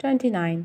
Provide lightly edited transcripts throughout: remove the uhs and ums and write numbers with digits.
29।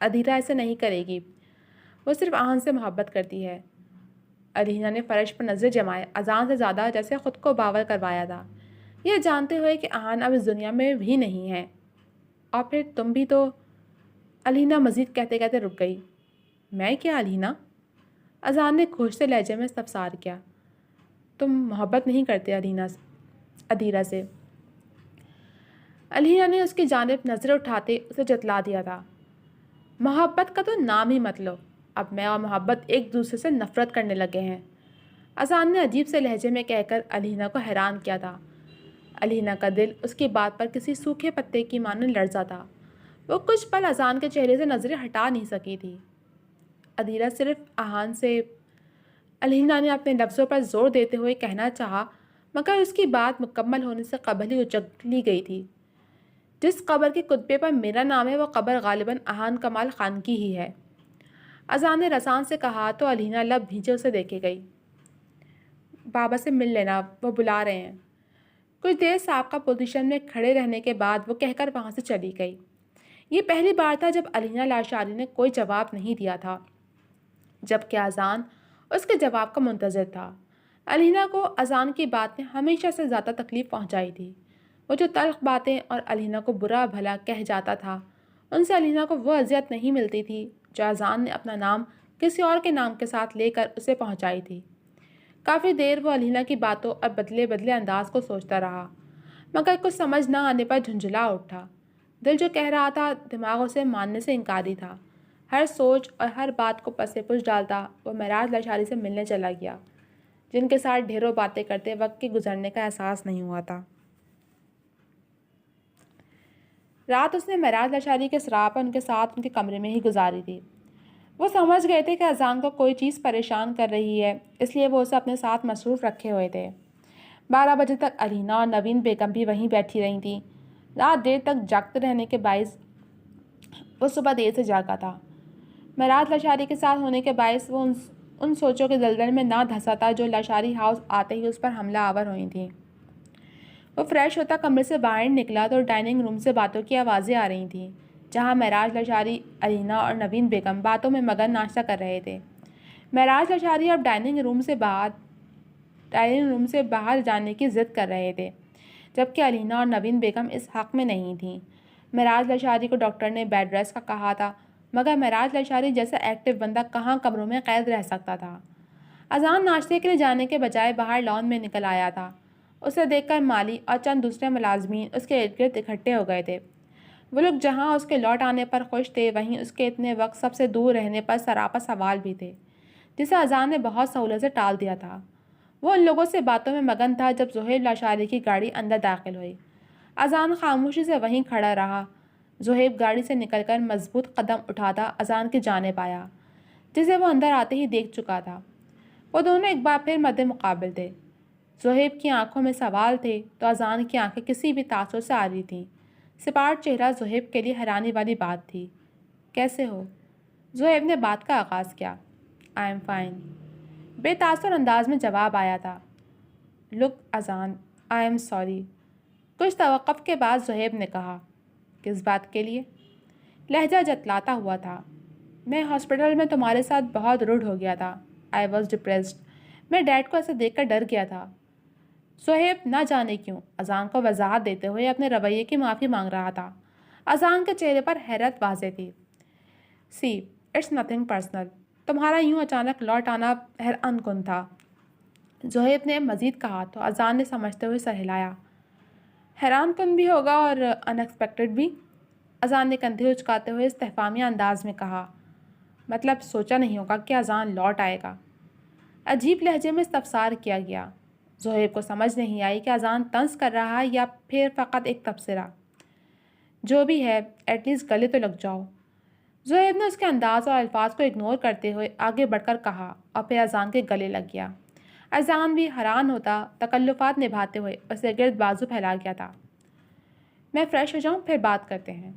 ادھیرا ایسے نہیں کرے گی، وہ صرف آہن سے محبت کرتی ہے۔ الینا نے فرش پر نظر جمائے، اذان سے زیادہ جیسے خود کو باور کروایا تھا، یہ جانتے ہوئے کہ آہن اب اس دنیا میں بھی نہیں ہے۔ اور پھر تم بھی تو، الینا مزید کہتے کہتے رک گئی۔ میں کیا الینا؟ اذان نے کھوجتے لہجے میں استفسار کیا۔ تم محبت نہیں کرتے ادھیرا سے؟ الینا نے اس کی جانب نظر اٹھاتے اسے جتلا دیا تھا۔ محبت کا تو نام ہی مت لو، اب میں اور محبت ایک دوسرے سے نفرت کرنے لگے ہیں، اذان نے عجیب سے لہجے میں کہہ کر الینا کو حیران کیا تھا۔ الینا کا دل اس کی بات پر کسی سوکھے پتے کی مانند لرزا تھا۔ وہ کچھ پل اذان کے چہرے سے نظریں ہٹا نہیں سکی تھی۔ ادھیرا صرف آہن سے، الینا نے اپنے لفظوں پر زور دیتے ہوئے کہنا چاہا، مگر اس کی بات مکمل ہونے سے قبل ہی اچک لی گئی تھی۔ جس قبر کے کتبے پر میرا نام ہے وہ قبر غالباً آہن کمال خان کی ہی ہے، اذان نے رسان سے کہا تو الینا لب بھیجے اسے دیکھے گئی۔ بابا سے مل لینا، وہ بلا رہے ہیں۔ کچھ دیر سابقہ پوزیشن میں کھڑے رہنے کے بعد وہ کہہ کر وہاں سے چلی گئی۔ یہ پہلی بار تھا جب الینا لاشاری نے کوئی جواب نہیں دیا تھا، جبکہ اذان اس کے جواب کا منتظر تھا۔ الینا کو اذان کی بات نے ہمیشہ سے زیادہ تکلیف پہنچائی تھی۔ وہ جو تلخ باتیں اور الینا کو برا بھلا کہہ جاتا تھا، ان سے الینا کو وہ اذیت نہیں ملتی تھی جو اذان نے اپنا نام کسی اور کے نام کے ساتھ لے کر اسے پہنچائی تھی۔ کافی دیر وہ الینا کی باتوں اور بدلے بدلے انداز کو سوچتا رہا، مگر کچھ سمجھ نہ آنے پر جھنجھلا اٹھا۔ دل جو کہہ رہا تھا دماغ اسے ماننے سے انکاری تھا۔ ہر سوچ اور ہر بات کو پس پش ڈالتا وہ معراج لاشاری سے ملنے چلا گیا، جن کے ساتھ ڈھیروں باتیں کرتے وقت کے گزرنے کا احساس نہیں ہوا تھا۔ رات اس نے معراج لاشاری کے سراپا پر ان کے ساتھ ان کے کمرے میں ہی گزاری تھی۔ وہ سمجھ گئے تھے کہ اذان کو کوئی چیز پریشان کر رہی ہے، اس لیے وہ اسے اپنے ساتھ مصروف رکھے ہوئے تھے۔ 12 بجے تک الینا اور نوین بیگم بھی وہیں بیٹھی رہی تھیں۔ رات دیر تک جاگتے رہنے کے باعث وہ صبح دیر سے جاگا تھا۔ معراج لاشاری کے ساتھ ہونے کے باعث وہ ان سوچوں کے دلدل میں نہ دھنسا تھا جو لاشاری ہاؤس آتے ہی اس پر حملہ آور ہوئی تھیں۔ وہ فریش ہوتا کمرے سے باہر نکلا تو ڈائننگ روم سے باتوں کی آوازیں آ رہی تھیں، جہاں معراج لاشاری، الینا اور نوین بیگم باتوں میں مگن ناشتہ کر رہے تھے۔ معراج لاشاری اب ڈائننگ روم سے باہر جانے کی ضد کر رہے تھے، جبکہ الینا اور نوین بیگم اس حق میں نہیں تھیں۔ معراج لاشاری کو ڈاکٹر نے بیڈ ریسٹ کا کہا تھا، مگر معراج لاشاری جیسا ایکٹیو بندہ کہاں کمروں میں قید رہ سکتا تھا۔ اذان ناشتے کے لیے جانے کے بجائے باہر لان میں نکل آیا تھا۔ اسے دیکھ کر مالی اور چند دوسرے ملازمین اس کے ارد گرد اکٹھے ہو گئے تھے۔ وہ لوگ جہاں اس کے لوٹ آنے پر خوش تھے، وہیں اس کے اتنے وقت سب سے دور رہنے پر سراپا سوال بھی تھے، جسے اذان نے بہت سہولت سے ٹال دیا تھا۔ وہ ان لوگوں سے باتوں میں مگن تھا جب زہیب لاشاری کی گاڑی اندر داخل ہوئی۔ اذان خاموشی سے وہیں کھڑا رہا۔ زہیب گاڑی سے نکل کر مضبوط قدم اٹھاتا اذان کی جانب آیا، جسے وہ اندر آتے ہی دیکھ چکا تھا۔ وہ دونوں ایک بار پھر مد مقابل تھے۔ زہیب کی آنکھوں میں سوال تھے تو اذان کی آنکھیں کسی بھی تاثر سے آ رہی تھیں۔ سپاٹ چہرہ زہیب کے لیے حیرانی والی بات تھی۔ کیسے ہو؟ زہیب نے بات کا آغاز کیا۔ آئی ایم فائن، بے تاثر انداز میں جواب آیا تھا۔ لک اذان، آئی ایم سوری۔ کچھ توقف کے بعد زہیب نے کہا، کس بات کے لیے؟ لہجہ جتلاتا ہوا تھا۔ میں ہاسپٹل میں تمہارے ساتھ بہت روڈ ہو گیا تھا۔ I was depressed. میں ڈیڈ کو ایسے دیکھ کر ڈر گیا تھا۔ زہیب نہ جانے کیوں اذان کو وضاحت دیتے ہوئے اپنے رویے کی معافی مانگ رہا تھا۔ اذان کے چہرے پر حیرت واضح تھی۔ سی اٹس نتھنگ پرسنل، تمہارا یوں اچانک لوٹ آنا حیران کن تھا، زہیب نے مزید کہا تو اذان نے سمجھتے ہوئے سر ہلایا۔ حیران کن بھی ہوگا اور ان ایکسپیکٹڈ بھی، اذان نے کندھے اچکاتے ہوئے استفہامیہ انداز میں کہا۔ مطلب سوچا نہیں ہوگا کہ اذان لوٹ آئے گا؟ عجیب لہجے میں استفسار کیا گیا۔ زہیب کو سمجھ نہیں آئی کہ اذان طنز کر رہا ہے یا پھر فقط ایک تبصرہ۔ جو بھی ہے ایٹ لیسٹ گلے تو لگ جاؤ۔ زہیب نے اس کے انداز اور الفاظ کو اگنور کرتے ہوئے آگے بڑھ کر کہا اور پھر اذان کے گلے لگ گیا۔ اذان بھی حیران ہوتا تکلفات نبھاتے ہوئے اسے گرد بازو پھیلا گیا تھا۔ میں فریش ہو جاؤں پھر بات کرتے ہیں،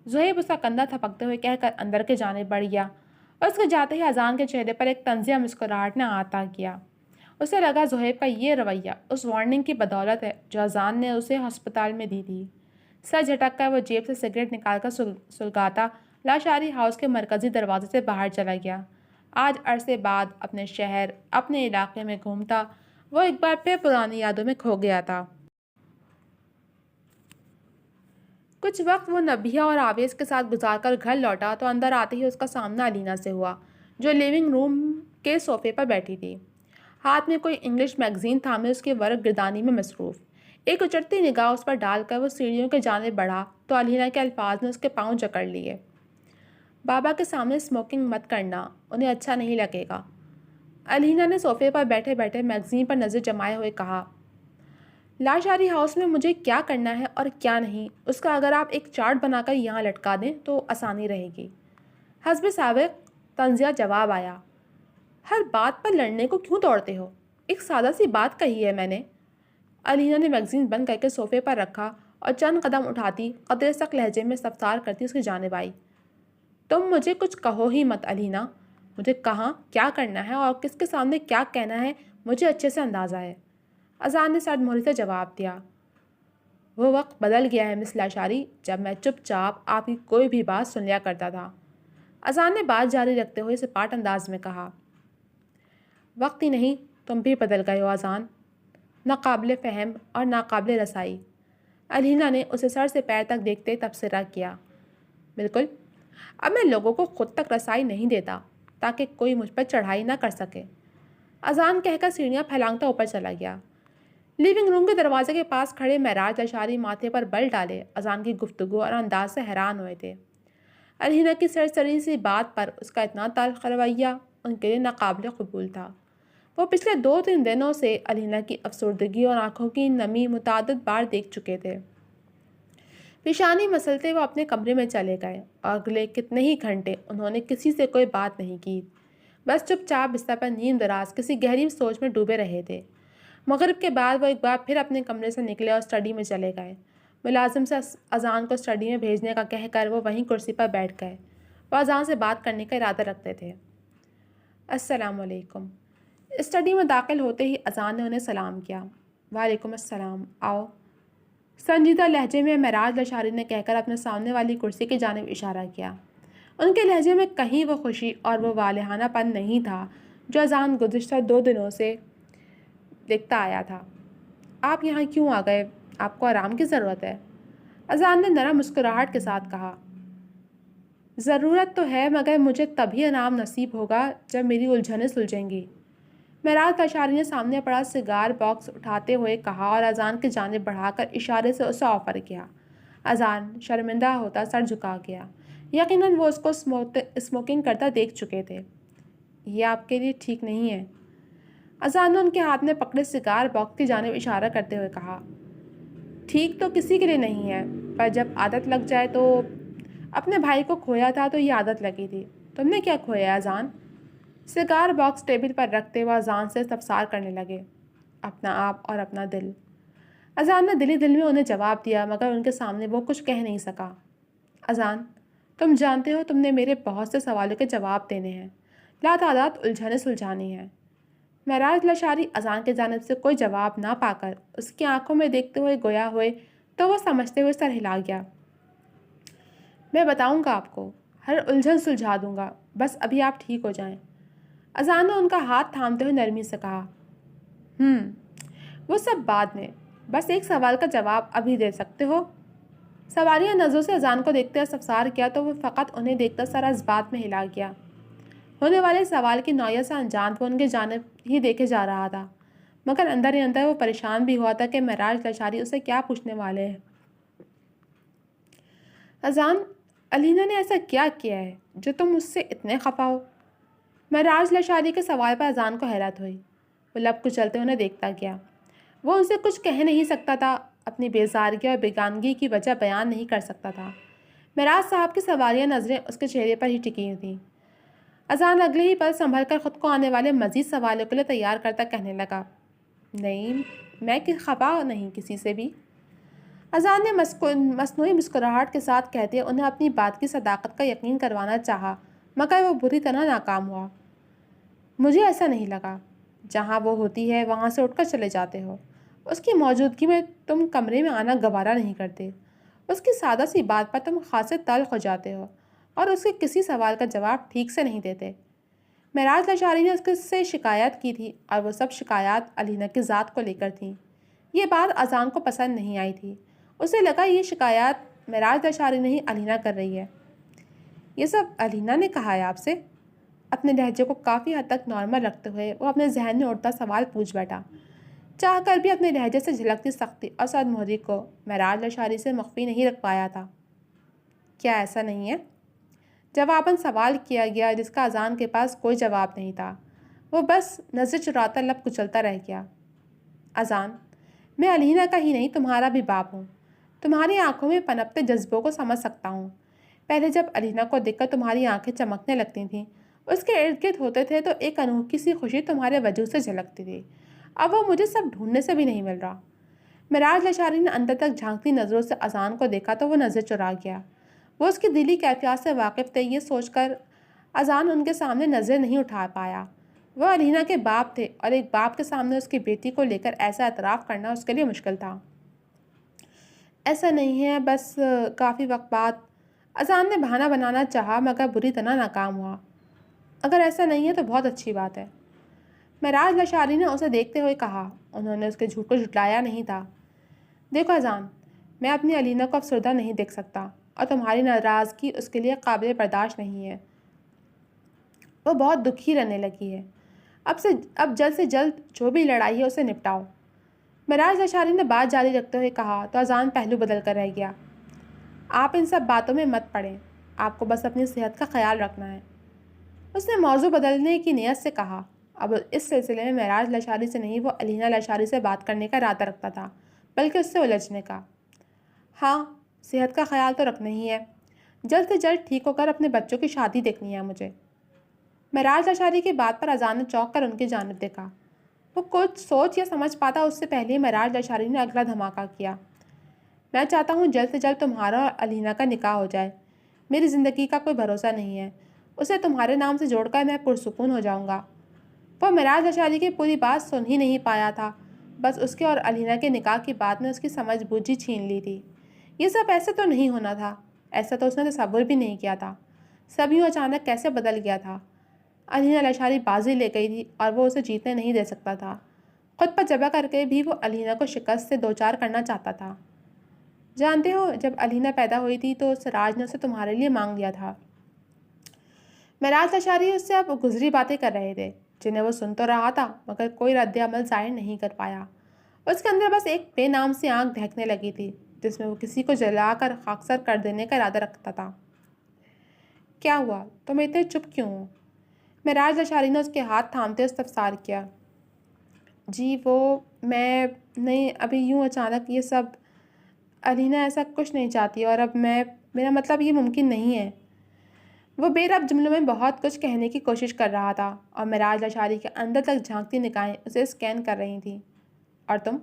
زہیب اس کا کندھا تھپکتے ہوئے کہہ کر اندر کے جانب بڑھ گیا، اور اس کے جاتے ہی اذان کے چہرے پر ایک طنزیہ مسکراہٹ نے عطا کیا۔ اسے لگا زہیب کا یہ رویہ اس وارننگ کی بدولت ہے جو اذان نے اسے ہسپتال میں دی تھی۔ سر جھٹک کر وہ جیب سے سگریٹ نکال کر سلگاتا لاشاری ہاؤس کے مرکزی دروازے سے باہر چلا گیا۔ آج عرصے بعد اپنے شہر، اپنے علاقے میں گھومتا وہ ایک بار پھر پرانی یادوں میں کھو گیا تھا۔ کچھ وقت وہ نبیہ اور آویز کے ساتھ گزار کر گھر لوٹا تو اندر آتے ہی اس کا سامنا علینا سے ہوا، جو لیونگ روم کے صوفے پر بیٹھی تھی، ہاتھ میں کوئی انگلش میگزین تھامے اس کی ورق گردانی میں مصروف۔ ایک اچڑتی نگاہ اس پر ڈال کر وہ سیڑھیوں کے جانب بڑھا تو علینا کے الفاظ نے اس کے پاؤں جکڑ لیے۔ بابا کے سامنے اسموکنگ مت کرنا، انہیں اچھا نہیں لگے گا۔ علینا نے صوفے پر بیٹھے بیٹھے میگزین پر نظر جمائے ہوئے کہا، لاشاری ہاؤس میں مجھے کیا کرنا ہے اور کیا نہیں، اس کا اگر آپ ایک چارٹ بنا کر یہاں لٹکا دیں تو آسانی رہے گی۔ حسب سابق طنزیہ جواب آیا، ہر بات پر لڑنے کو کیوں دوڑتے ہو؟ ایک سادہ سی بات کہی ہے میں نے۔ علینا نے میگزین بند کر کے صوفے پر رکھا اور چند قدم اٹھاتی قدرے سخت لہجے میں استفسار کرتی اس کی جانب آئی، تم مجھے کچھ کہو ہی مت علینا، مجھے کہاں کیا کرنا ہے اور کس کے سامنے کیا کہنا ہے مجھے اچھے سے اندازہ ہے۔ اذان نے سرد مہری سے جواب دیا، وہ وقت بدل گیا ہے مس لاشاری جب میں چپ چاپ آپ کی کوئی بھی بات سن لیا کرتا تھا۔ اذان نے بات جاری رکھتے ہوئے سپاٹ انداز میں کہا، وقت ہی نہیں تم بھی بدل گئے ہو اذان، ناقابل فہم اور ناقابل رسائی۔ علینا نے اسے سر سے پیر تک دیکھتے تبصرہ کیا، بالکل، اب میں لوگوں کو خود تک رسائی نہیں دیتا تاکہ کوئی مجھ پر چڑھائی نہ کر سکے۔ اذان کہہ کر سیڑھیاں پھیلانگتا اوپر چلا گیا۔ لیونگ روم کے دروازے کے پاس کھڑے معراج لاشاری ماتھے پر بل ڈالے اذان کی گفتگو اور انداز سے حیران ہوئے تھے۔ علینا کی سرسری سی بات پر اس کا اتنا تلخ رویہ ان کے لیے ناقابل قبول تھا۔ وہ پچھلے 2-3 دنوں سے علینا کی افسردگی اور آنکھوں کی نمی متعدد بار دیکھ چکے تھے۔ پیشانی مسلتے وہ اپنے کمرے میں چلے گئے اور اگلے کتنے ہی گھنٹے انہوں نے کسی سے کوئی بات نہیں کی، بس چپ چاپ بستر پر نیم دراز کسی گہری سوچ میں ڈوبے رہے تھے۔ مغرب کے بعد وہ ایک بار پھر اپنے کمرے سے نکلے اور اسٹڈی میں چلے گئے۔ ملازم سے اذان کو اسٹڈی میں بھیجنے کا کہہ کر وہ وہیں کرسی پر بیٹھ گئے۔ وہ اذان سے بات کرنے کا ارادہ رکھتے تھے۔ السلام علیکم۔ اسٹڈی میں داخل ہوتے ہی اذان نے انہیں سلام کیا۔ وعلیکم السلام، آؤ، سنجیدہ لہجے میں معراج لاشاری نے کہہ کر اپنے سامنے والی کرسی کی جانب اشارہ کیا۔ ان کے لہجے میں کہیں وہ خوشی اور وہ والہانہ پن نہیں تھا جو اذان گزشتہ 2 دنوں سے دیکھتا آیا تھا۔ آپ یہاں کیوں آ گئے؟ آپ کو آرام کی ضرورت ہے؟ اذان نے نرم مسکراہٹ کے ساتھ کہا، ضرورت تو ہے مگر مجھے تبھی آرام نصیب ہوگا جب میری الجھنیں سلجھیں گی۔ معراج لاشاری نے سامنے پڑا سگار باکس اٹھاتے ہوئے کہا اور اذان کی جانب بڑھا کر اشارے سے اسے آفر کیا۔ اذان شرمندہ ہوتا سر جھکا گیا، یقیناً وہ اس کو اسموکنگ کرتا دیکھ چکے تھے۔ یہ آپ کے لیے ٹھیک نہیں ہے۔ اذان نے ان کے ہاتھ میں پکڑے سگار باکس کی جانب اشارہ کرتے ہوئے کہا، ٹھیک تو کسی کے لیے نہیں ہے، پر جب عادت لگ جائے تو اپنے بھائی کو کھویا تھا تو یہ عادت لگی تھی، تم نے کیا کھویا اذان؟ سگار باکس ٹیبل پر رکھتے وہ اذان سے استفسار کرنے لگے، اپنا آپ اور اپنا دل۔ اذان نے دلی دل میں انہیں جواب دیا مگر ان کے سامنے وہ کچھ کہہ نہیں سکا۔ اذان، تم جانتے ہو تم نے میرے بہت سے سوالوں کے جواب دینے ہیں، لاتعداد الجھنیں سلجھانی ہیں۔ معراج لاشاری اذان کی جانب سے کوئی جواب نہ پا کر اس کی آنکھوں میں دیکھتے ہوئے گویا ہوئے تو وہ سمجھتے ہوئے سر ہلا گیا، میں بتاؤں گا آپ کو، ہر الجھن سلجھا دوں گا، بس ابھی آپ ٹھیک ہو جائیں۔ اذان نے ان کا ہاتھ تھامتے ہوئے نرمی سے کہا، وہ سب بعد میں، بس ایک سوال کا جواب ابھی دے سکتے ہو؟ سوالیہ نظروں سے اذان کو دیکھتے استفسار کیا تو وہ فقط انہیں دیکھتا سر اس بات میں ہلا گیا۔ ہونے والے سوال کی نوعیت سے انجان وہ ان کی جانب ہی دیکھے جا رہا تھا مگر اندر ہی اندر وہ پریشان بھی ہوا تھا کہ معراج لاشاری اسے کیا پوچھنے والے ہیں۔ اذان، علینا نے ایسا کیا کیا ہے جو تم مجھ سے اتنے خفا ہو؟ معراج لاشاری کے سوال پر اذان کو حیرت ہوئی۔ وہ لب کچلتے انہیں دیکھتا گیا۔ وہ ان سے کچھ کہہ نہیں سکتا تھا، اپنی بیزارگی اور بیگانگی کی وجہ بیان نہیں کر سکتا تھا۔ معراج صاحب کی سوالیہ نظریں اس کے چہرے پر ہی ٹکی تھیں۔ اذان اگلے ہی پل سنبھل کر خود کو آنے والے مزید سوالوں کے لیے تیار کرتا کہنے لگا، نہیں، میں خفا نہیں کسی سے بھی۔ اذان نے مصنوعی مسکراہٹ کے ساتھ کہتے انہیں اپنی بات کی صداقت کا یقین کروانا چاہا مگر وہ بری طرح ناکام ہوا۔ مجھے ایسا نہیں لگا، جہاں وہ ہوتی ہے وہاں سے اٹھ کر چلے جاتے ہو، اس کی موجودگی میں تم کمرے میں آنا گوارا نہیں کرتے، اس کی سادہ سی بات پر تم خاصے تلخ ہو جاتے ہو، اور اس کے کسی سوال کا جواب ٹھیک سے نہیں دیتے۔ معراج لاشاری نے اس سے شکایت کی تھی اور وہ سب شکایات علینا کی ذات کو لے کر تھیں۔ یہ بات اذان کو پسند نہیں آئی تھی۔ اسے لگا یہ شکایات معراج لاشاری نہیں علینا کر رہی ہے۔ یہ سب علینا نے کہا ہے آپ سے؟ اپنے لہجے کو کافی حد تک نارمل رکھتے ہوئے وہ اپنے ذہن میں اٹھتا سوال پوچھ بیٹھا، چاہ کر بھی اپنے لہجے سے جھلکتی سختی اور صد مہری کو معراج لاشاری سے مخفی نہیں رکھ پایا تھا۔ کیا ایسا نہیں ہے؟ جواباً سوال کیا گیا جس کا اذان کے پاس کوئی جواب نہیں تھا۔ وہ بس نظر چراتا لب کچلتا رہ گیا۔ اذان، میں علینا کا ہی نہیں تمہارا بھی باپ ہوں۔ تمہاری آنکھوں میں پنپتے جذبوں کو سمجھ سکتا ہوں۔ پہلے جب علینا کو دیکھ کر تمہاری آنکھیں چمکنے لگتی تھیں، اس کے ارد گرد ہوتے تھے تو ایک انوکھی سی خوشی تمہارے وجود سے جھلکتی تھی۔ اب وہ مجھے سب ڈھونڈنے سے بھی نہیں مل رہا۔ معراج لاشاری نے اندر تک جھانکتی نظروں سے اذان کو دیکھا تو وہ نظر چرا گیا۔ وہ اس کی دلی کیفیات سے واقف تھے، یہ سوچ کر اذان ان کے سامنے نظر نہیں اٹھا پایا۔ وہ علینا کے باپ تھے اور ایک باپ کے سامنے اس کی بیٹی کو لے کر ایسا اعتراف کرنا اس کے لیے مشکل تھا۔ ایسا نہیں ہے، بس کافی وقت بعد اذان نے بہانہ بنانا چاہا مگر بری طرح ناکام ہوا۔ اگر ایسا نہیں ہے تو بہت اچھی بات ہے، معراج لاشاری نے اسے دیکھتے ہوئے کہا۔ انہوں نے اس کے جھوٹ کو جھٹلایا نہیں تھا۔ دیکھو اذان، میں اپنی علینا کو افسردہ نہیں دیکھ سکتا اور تمہاری ناراضگی اس کے لیے قابل برداشت نہیں ہے۔ وہ بہت دکھی رہنے لگی ہے۔ اب جلد سے جلد جو بھی لڑائی ہے اسے نپٹاؤ۔ معراج لاشاری نے بات جاری رکھتے ہوئے کہا تو اذان پہلو بدل کر رہ گیا۔ آپ ان سب باتوں میں مت پڑیں، آپ کو بس اپنی صحت کا خیال رکھنا ہے۔ اس نے موضوع بدلنے کی نیت سے کہا۔ اب اس سلسلے میں معراج لاشاری سے نہیں، وہ علینا لاشاری سے بات کرنے کا ارادہ رکھتا تھا، بلکہ اس سے الجھنے کا۔ ہاں، صحت کا خیال تو رکھنا ہی ہے۔ جلد سے جلد ٹھیک ہو کر اپنے بچوں کی شادی دیکھنی ہے مجھے۔ معراج لاشاری کی بات پر اذان نے چونک کر ان کی جانب دیکھا۔ وہ کچھ سوچ یا سمجھ پاتا اس سے پہلے ہی معراج لاشاری نے اگلا دھماکہ کیا۔ میں چاہتا ہوں جلد سے جلد تمہارا اور علینا کا نکاح ہو جائے۔ میری زندگی کا کوئی بھروسہ نہیں ہے، اسے تمہارے نام سے جوڑ کر میں پرسکون ہو جاؤں گا۔ وہ معراج لاشاری کی پوری بات سن ہی نہیں پایا تھا، بس اس کے اور علینا کے نکاح کی بات نے اس کی سمجھ بوجھ ہی چھین لی تھی۔ یہ سب ایسے تو نہیں ہونا تھا، ایسا تو اس نے تصور بھی نہیں کیا تھا۔ سب یوں اچانک کیسے بدل گیا تھا؟ علینا لاشاری بازی لے گئی تھی اور وہ اسے جیتنے نہیں دے سکتا تھا۔ خود پر جبر کر کے بھی وہ علینا کو شکست سے دوچار کرنا چاہتا تھا۔ جانتے ہو، جب علینا پیدا ہوئی تھی تو سراج نے اسے تمہارے لیے مانگ لیا تھا۔ معراج لاشاری اس سے اب گزری باتیں کر رہے تھے جنہیں وہ سن تو رہا تھا مگر کوئی رد عمل ظاہر نہیں کر پایا۔ اس کے اندر بس ایک بے نام سی آنکھ دہکنے لگی تھی جس میں وہ کسی کو جلا کر خاکسار کر دینے کا ارادہ رکھتا تھا۔ کیا ہوا؟ تم اتنے چپ کیوں ہو؟ معراج لاشاری نے اس کے ہاتھ تھامتے استفسار کیا۔ جی وہ میں نہیں، ابھی یوں اچانک یہ سب، علینا ایسا کچھ نہیں چاہتی اور اب میرا مطلب یہ ممکن نہیں ہے۔ وہ بے ربط جملوں میں بہت کچھ کہنے کی کوشش کر رہا تھا اور معراج لاشاری کے اندر تک جھانکتی نگاہیں اسے اسکین کر رہی تھیں۔ اور تم؟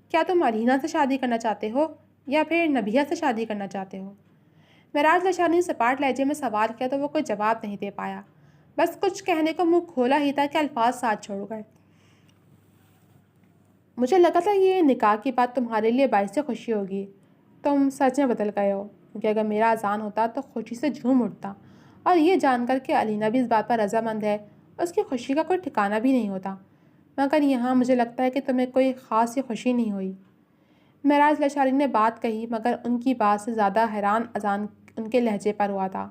کیا تم علینا سے شادی کرنا چاہتے ہو یا پھر نبیہ سے شادی کرنا چاہتے ہو؟ معراج لاشاری نے سپاٹ لہجے میں سوال کیا تو وہ کوئی جواب نہیں دے پایا، بس کچھ کہنے کو منہ کھولا ہی تھا کہ الفاظ ساتھ چھوڑ گئے۔ مجھے لگا تھا یہ نکاح کی بات تمہارے لیے باعث خوشی ہوگی، تم سچ میں بدل گئے ہو، کیونکہ اگر میرا اذان ہوتا تو خوشی سے جھوم اٹھتا اور یہ جان کر کہ علینا بھی اس بات پر رضامند ہے، اس کی خوشی کا کوئی ٹھکانہ بھی نہیں ہوتا، مگر یہاں مجھے لگتا ہے کہ تمہیں کوئی خاص یہ خوشی نہیں ہوئی۔ معراج لاشاری نے بات کہی مگر ان کی بات سے زیادہ حیران اذان ان کے لہجے پر ہوا تھا۔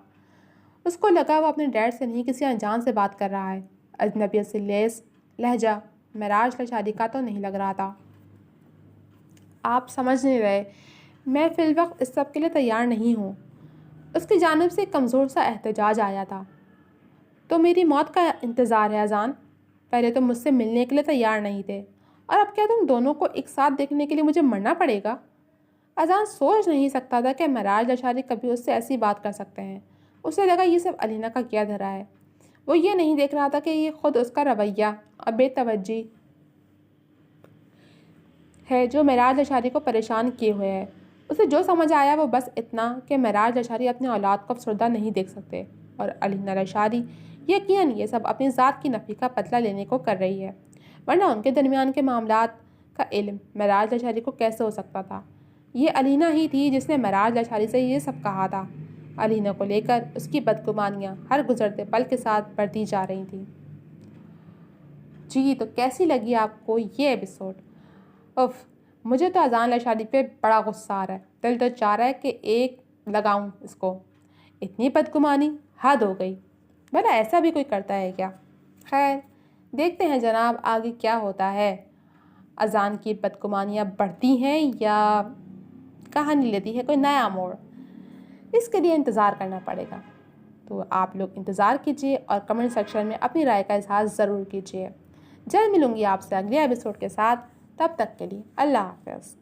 اس کو لگا وہ اپنے ڈیڈ سے نہیں کسی انجان سے بات کر رہا ہے۔ اجنبیت سے لیس لہجہ معراج لاشاری کا تو نہیں لگ رہا تھا۔ آپ سمجھ نہیں رہے، میں فی الوقت اس سب کے لیے تیار نہیں ہوں۔ اس کی جانب سے ایک کمزور سا احتجاج آیا تھا۔ تو میری موت کا انتظار ہے اذان؟ پہلے تم مجھ سے ملنے کے لیے تیار نہیں تھے اور اب کیا تم دونوں کو ایک ساتھ دیکھنے کے لیے مجھے مرنا پڑے گا؟ اذان سوچ نہیں سکتا تھا کہ معراج لاشاری کبھی اس سے ایسی بات کر سکتے ہیں۔ اسے لگا یہ سب علینا کا کیا دھرا ہے۔ وہ یہ نہیں دیکھ رہا تھا کہ یہ خود اس کا رویہ اور بے توجہی ہے جو معراج لاشاری کو پریشان کیے ہوئے ہے۔ اسے جو سمجھ آیا وہ بس اتنا کہ معراج لاشاری اپنے اولاد کو افسردہ نہیں دیکھ سکتے اور علینا لاشاری یقیناً یہ سب اپنی ذات کی نفی کا بدلہ لینے کو کر رہی ہے، ورنہ ان کے درمیان کے معاملات کا علم معراج لاشاری کو کیسے ہو سکتا تھا؟ یہ علینا ہی تھی جس نے معراج لاشاری سے یہ سب کہا تھا۔ علینا کو لے کر اس کی بدگمانیاں ہر گزرتے پل کے ساتھ بڑھتی جا رہی تھیں۔ جی، تو کیسی لگی آپ کو یہ ایپیسوڈ؟ مجھے تو اذان شادی پہ بڑا غصہ آ رہا ہے، دل تو چاہ رہا ہے کہ ایک لگاؤں اس کو۔ اتنی بدگمانی، حد ہو گئی، بھلا ایسا بھی کوئی کرتا ہے کیا؟ خیر، دیکھتے ہیں جناب آگے کیا ہوتا ہے۔ اذان کی بدگمانیاں بڑھتی ہیں یا کہانی لیتی ہے کوئی نیا موڑ؟ اس کے لیے انتظار کرنا پڑے گا۔ تو آپ لوگ انتظار کیجیے اور کمنٹ سیکشن میں اپنی رائے کا اظہار ضرور کیجیے۔ جلد ملوں گی آپ سے اگلے ایپیسوڈ کے ساتھ، تب تک کے لیے اللہ حافظ۔